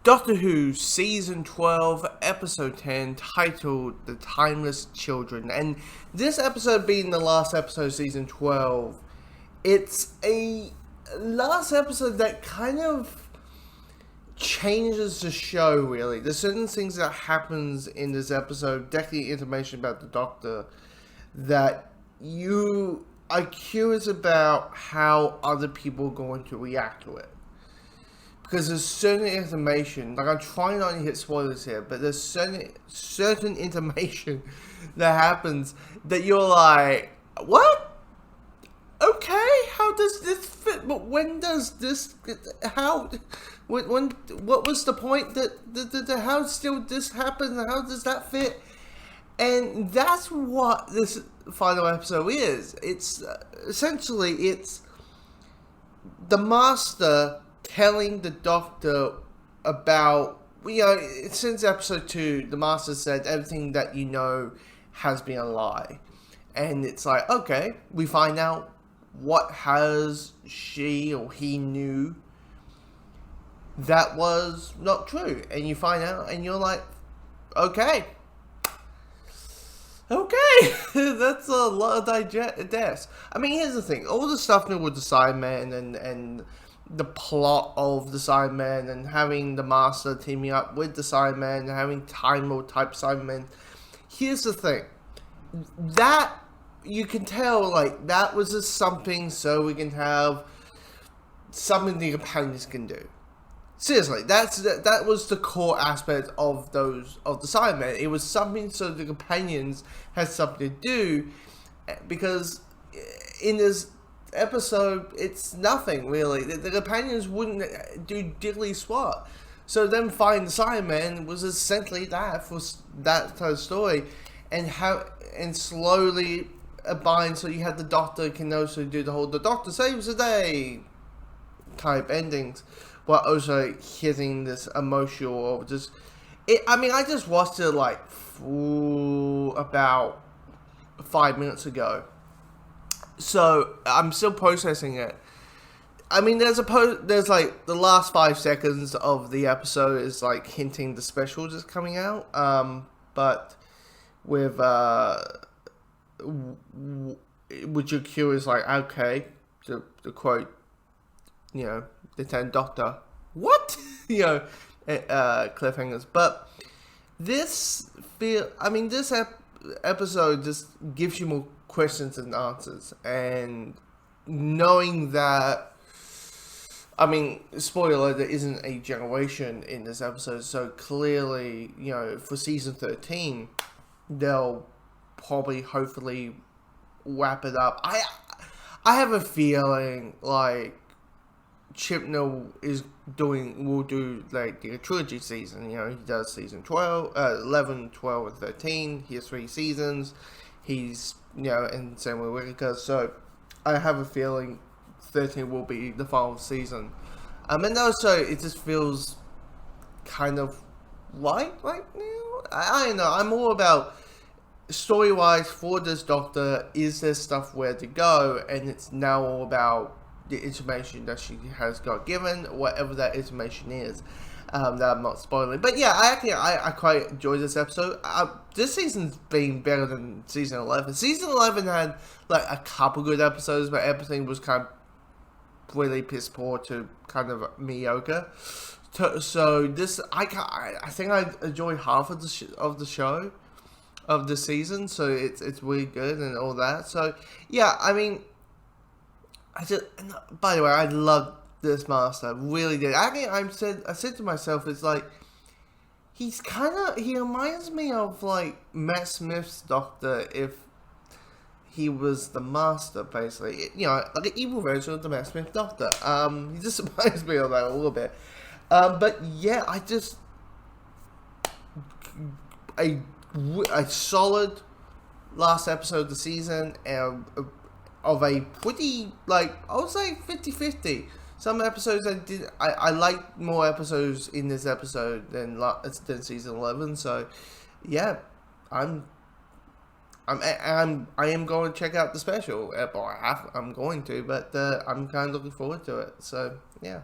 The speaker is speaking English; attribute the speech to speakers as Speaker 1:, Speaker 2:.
Speaker 1: Doctor Who Season 12, Episode 10, titled The Timeless Children. And this episode being the last episode of Season 12, it's a last episode that kind of changes the show, really. There's certain things that happens in this episode, definitely information about the Doctor, that you are curious about how other people are going to react to it. Because there's certain information, like I'm trying not to hit spoilers here, but there's certain information that happens that you're like, what? Okay, how does this fit? But when does this? How? When? What was the point that how still this happens? How does that fit? And that's what this final episode is. It's essentially it's the Master telling the Doctor about, since episode 2, the Master said everything that you know has been a lie. And it's like, okay, we find out what has she or he knew that was not true. And you find out and you're like, okay, that's a lot of digest. I mean, here's the thing, all the stuff with the Cybermen and the plot of the Cybermen and having the Master teaming up with the Cybermen and having Time Lord type Cybermen. Here's the thing. That, you can tell, like, that was just something so we can have something the companions can do. Seriously, that was the core aspect of the Cybermen. It was something so the companions had something to do, because in this episode, it's nothing really. The companions wouldn't do diddly squat. So them finding the Cybermen was essentially that for that kind of story, and slowly bind so you have the Doctor can also do the whole "the Doctor saves the day" type endings, while also hitting this emotional of just. I just watched it like about 5 minutes ago. So I'm still processing it. I mean, there's like the last 5 seconds of the episode is like hinting the special just coming out. But with which you're curious, like, okay, the quote, the 10th Doctor, what, cliffhangers. But this episode just gives you more questions and answers, and knowing that, spoiler, there isn't a generation in this episode, so clearly, for season 13, they'll probably, hopefully, wrap it up. I have a feeling, like, Chibnall will do, like, the trilogy season, he does season 12, 11, 12, and 13, he has 3 seasons, he's, and same with Whittaker, so I have a feeling 13 will be the final season. And also, it just feels kind of right now. I don't know, I'm more about story-wise for this Doctor, is there stuff where to go, and it's now all about the information that she has got given, whatever that information is. That I'm not spoiling, but yeah, I quite enjoyed this episode. This season's been better than season 11. Season 11 had like a couple good episodes, but everything was kind of really piss poor to kind of mediocre. So this, I think I enjoyed half of the show of the season. So it's really good and all that. So yeah, by the way, I love this Master, I really did. I said to myself, it's like, he reminds me of like Matt Smith's Doctor if he was the Master, basically. Like an evil version of the Matt Smith Doctor. He just reminds me of that a little bit. But yeah, a solid last episode of the season, and of a pretty, like, I would say 50-50. Some episodes I like more episodes in this episode than season 11. So yeah, I am going to check out the special. I'm going to, but I'm kind of looking forward to it. So yeah.